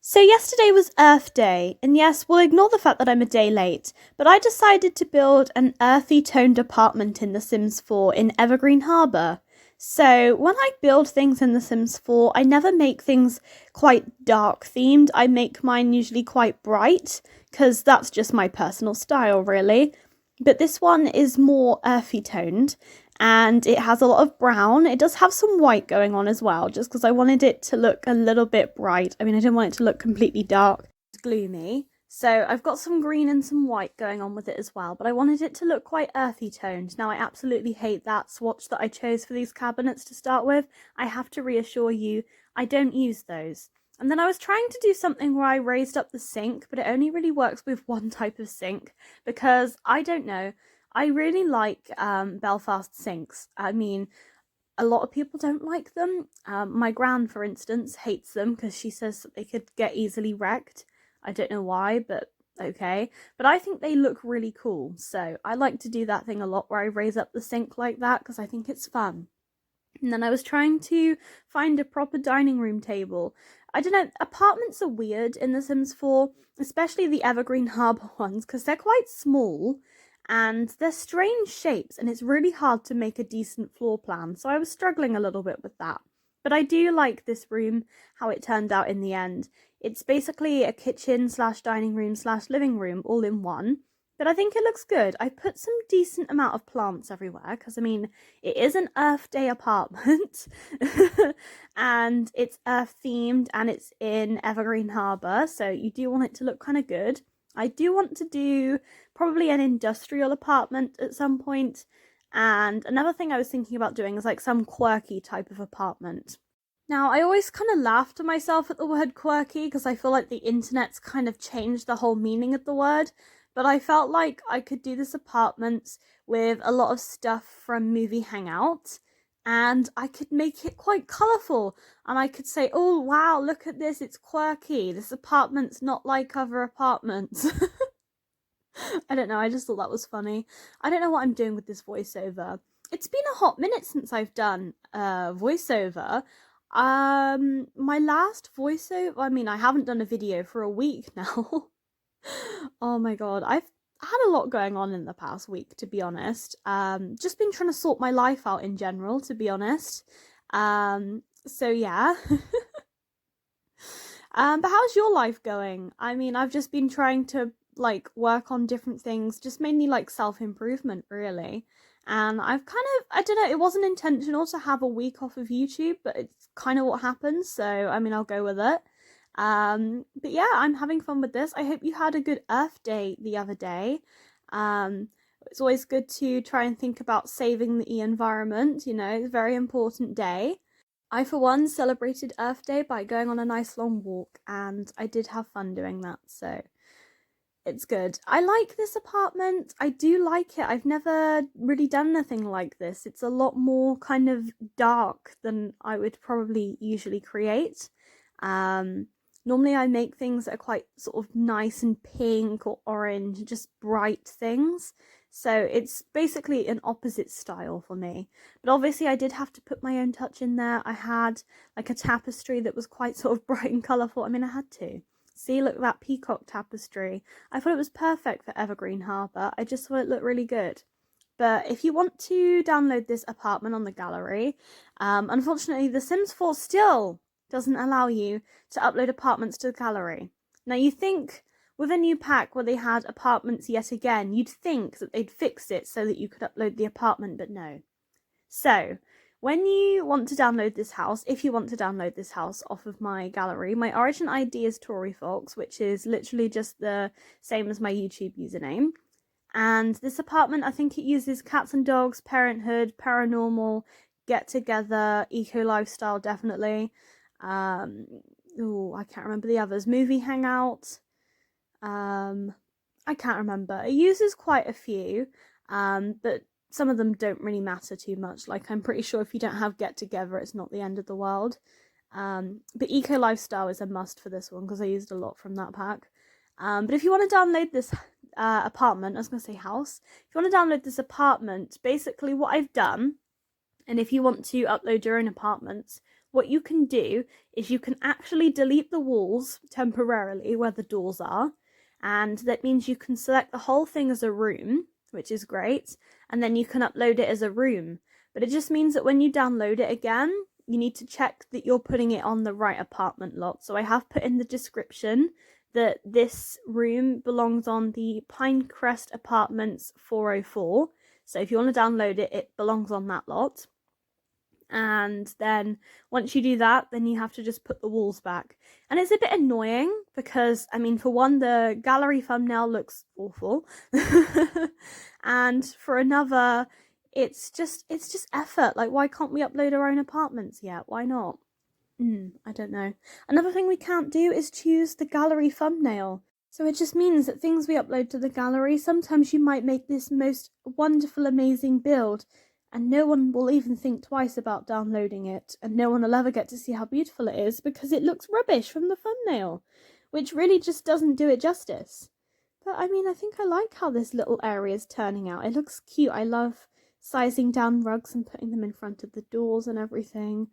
So yesterday was Earth Day, and yes, we'll ignore the fact that I'm a day late, but I decided to build an earthy toned apartment in The Sims 4 in Evergreen Harbour. So when I build things in The Sims 4, I never make things quite dark themed. I make mine usually quite bright, because that's just my personal style, really. But this one is more earthy toned, and it has a lot of brown. It does have some white going on as well, just because I wanted it to look a little bit bright. I mean, I didn't want it to look completely dark, gloomy. So I've got some green and some white going on with it as well, but I wanted it to look quite earthy toned. Now, I absolutely hate that swatch that I chose for these cabinets to start with. I have to reassure you, I don't use those. And then I was trying to do something where I raised up the sink, but it only really works with one type of sink because I don't know. I really like Belfast sinks. I mean, a lot of people don't like them. My gran, for instance, hates them because she says that they could get easily wrecked. I don't know why, but okay. But I think they look really cool. So I like to do that thing a lot where I raise up the sink like that because I think it's fun. And then I was trying to find a proper dining room table. I don't know, apartments are weird in The Sims 4, especially the Evergreen Harbour ones, because they're quite small and they're strange shapes, and it's really hard to make a decent floor plan. So I was struggling a little bit with that. But I do like this room, how it turned out in the end. It's basically a kitchen slash dining room slash living room all in one. But I think it looks good. I put some decent amount of plants everywhere because I mean it is an Earth Day apartment and it's Earth themed and it's in Evergreen Harbour, so you do want it to look kind of good. I do want to do probably an industrial apartment at some point, and another thing I was thinking about doing is like some quirky type of apartment. Now, I always kind of laugh to myself at the word quirky because I feel like the internet's kind of changed the whole meaning of the word. But I felt like I could do this apartment with a lot of stuff from Movie Hangout, and I could make it quite colourful. And I could say, oh wow, look at this, it's quirky. This apartment's not like other apartments. I don't know, I just thought that was funny. I don't know what I'm doing with this voiceover. It's been a hot minute since I've done voiceover. My last voiceover, I mean, I haven't done a video for a week now. Oh my god, I've had a lot going on in the past week, to be honest. Just been trying to sort my life out in general, to be honest. So yeah. But how's your life going? I mean, I've just been trying to like work on different things, just mainly like self-improvement, really. And I've kind of, I don't know, it wasn't intentional to have a week off of YouTube, but it's kind of what happened. So, I mean, I'll go with it. But yeah, I'm having fun with this. I hope you had a good Earth Day the other day. It's always good to try and think about saving the environment, you know, it's a very important day. I, for one, celebrated Earth Day by going on a nice long walk, and I did have fun doing that, so it's good. I like this apartment. I do like it. I've never really done anything like this. It's a lot more kind of dark than I would probably usually create. Normally I make things that are quite sort of nice and pink or orange, just bright things. So it's basically an opposite style for me. But obviously I did have to put my own touch in there. I had like a tapestry that was quite sort of bright and colourful. I mean, I had to. See, look at that peacock tapestry. I thought it was perfect for Evergreen Harbour. I just thought it looked really good. But if you want to download this apartment on the gallery, unfortunately The Sims 4 still doesn't allow you to upload apartments to the gallery. Now you think with a new pack where they had apartments yet again, you'd think that they'd fix it so that you could upload the apartment, but no. So when you want to download this house, if you want to download this house off of my gallery, my origin ID is ToriFoxx, which is literally just the same as my YouTube username. And this apartment, I think it uses cats and dogs, parenthood, paranormal, get together, eco lifestyle, definitely. I can't remember the others. Movie hangout. I can't remember. It uses quite a few, but some of them don't really matter too much. Like, I'm pretty sure if you don't have get together, it's not the end of the world. But eco lifestyle is a must for this one because I used a lot from that pack. But if you want to download this apartment, I was going to say house. If you want to download this apartment, basically what I've done, and if you want to upload your own apartments, what you can do is you can actually delete the walls temporarily where the doors are, and that means you can select the whole thing as a room, which is great, and then you can upload it as a room. But it just means that when you download it again, you need to check that you're putting it on the right apartment lot. So I have put in the description that this room belongs on the Pinecrest Apartments 404. So if you want to download it, it belongs on that lot. And then once you do that, then you have to just put the walls back. And it's a bit annoying because, I mean, for one, the gallery thumbnail looks awful. And for another, it's just effort. Like, why can't we upload our own apartments yet? Why not? I don't know. Another thing we can't do is choose the gallery thumbnail. So it just means that things we upload to the gallery, sometimes you might make this most wonderful, amazing build, and no one will even think twice about downloading it, and no one will ever get to see how beautiful it is because it looks rubbish from the thumbnail, which really just doesn't do it justice. But I mean, I think I like how this little area is turning out. It looks cute. I love sizing down rugs and putting them in front of the doors and everything.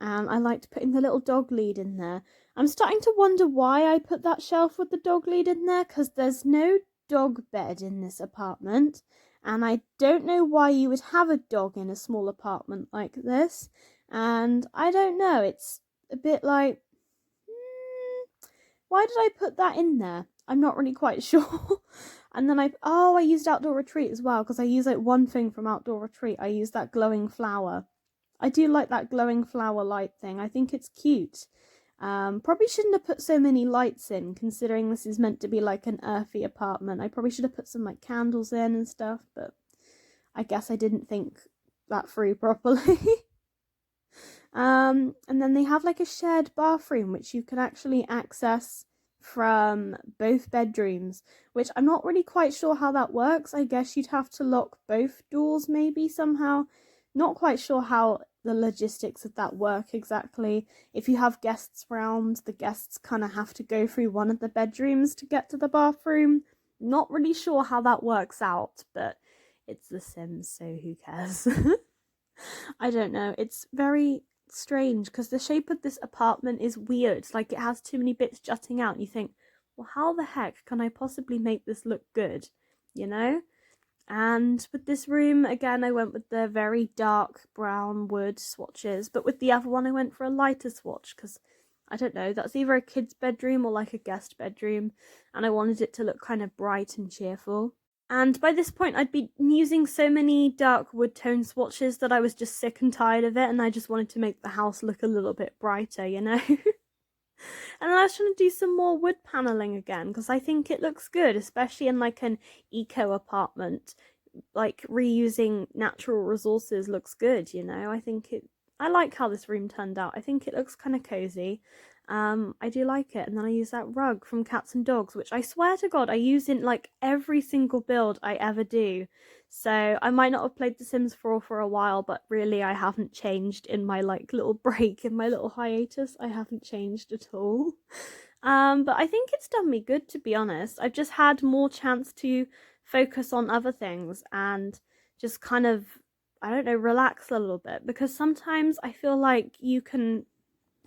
I liked putting the little dog lead in there. I'm starting to wonder why I put that shelf with the dog lead in there, because there's no dog bed in this apartment. And I don't know why you would have a dog in a small apartment like this. And I don't know, it's a bit like, why did I put that in there? I'm not really quite sure. And then I used Outdoor Retreat as well, because I use like one thing from Outdoor Retreat. I use that glowing flower. I do like that glowing flower light thing. I think it's cute. Probably shouldn't have put so many lights in, considering this is meant to be like an earthy apartment. I probably should have put some like candles in and stuff, but I guess I didn't think that through properly. And then they have like a shared bathroom, which you can actually access from both bedrooms, which I'm not really quite sure how that works. I guess you'd have to lock both doors maybe somehow. Not quite sure how the logistics of that work exactly. If you have guests round, the guests kind of have to go through one of the bedrooms to get to the bathroom. Not really sure how that works out, but it's The Sims, so who cares? I don't know. It's very strange because the shape of this apartment is weird. Like, it has too many bits jutting out and you think, well, how the heck can I possibly make this look good? You know? And with this room, again, I went with the very dark brown wood swatches, but with the other one I went for a lighter swatch because, I don't know, that's either a kid's bedroom or like a guest bedroom, and I wanted it to look kind of bright and cheerful. And by this point, I'd been using so many dark wood tone swatches that I was just sick and tired of it, and I just wanted to make the house look a little bit brighter, you know? And I was trying to do some more wood paneling again because I think it looks good, especially in like an eco apartment. Like, reusing natural resources looks good, you know? I like how this room turned out. I think it looks kind of cozy. I do like it. And then I use that rug from Cats and Dogs, which I swear to God I use in like every single build I ever do. So I might not have played The Sims 4 for a while, but really I haven't changed in my like little break, in my little hiatus. I haven't changed at all. But I think it's done me good, to be honest. I've just had more chance to focus on other things and just kind of, I don't know, relax a little bit, because sometimes I feel like you can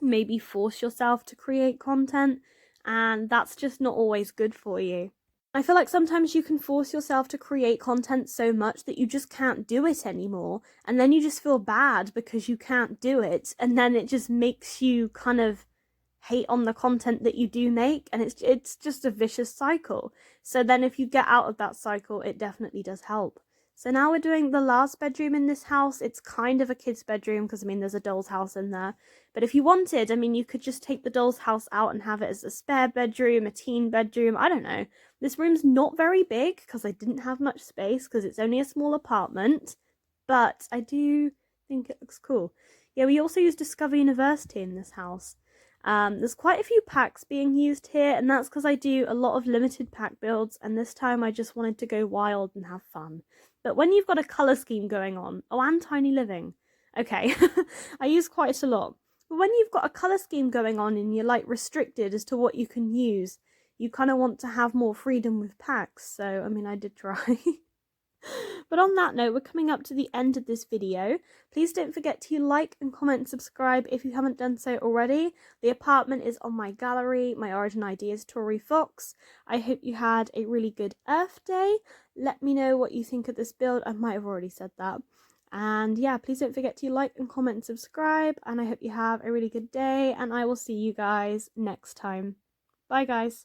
maybe force yourself to create content and that's just not always good for you. I feel like sometimes you can force yourself to create content so much that you just can't do it anymore, and then you just feel bad because you can't do it, and then it just makes you kind of hate on the content that you do make, and it's just a vicious cycle. So then if you get out of that cycle, it definitely does help. So now we're doing the last bedroom in this house. It's kind of a kid's bedroom because, I mean, there's a doll's house in there. But if you wanted, I mean, you could just take the doll's house out and have it as a spare bedroom, a teen bedroom. I don't know. This room's not very big because I didn't have much space because it's only a small apartment. But I do think it looks cool. Yeah, we also use Discover University in this house. There's quite a few packs being used here, and that's because I do a lot of limited pack builds, and this time I just wanted to go wild and have fun. But when you've got a colour scheme going on, oh, and Tiny Living, okay, I use quite a lot. But when you've got a colour scheme going on and you're like restricted as to what you can use, you kind of want to have more freedom with packs. So, I mean, I did try. But on that note, we're coming up to the end of this video. Please don't forget to like and comment and subscribe if you haven't done so already. The apartment is on my gallery. My origin ID is ToriFoxx. I hope you had a really good Earth Day. Let me know what you think of this build. I might have already said that. And yeah, please don't forget to like and comment and subscribe. And I hope you have a really good day. And I will see you guys next time. Bye, guys.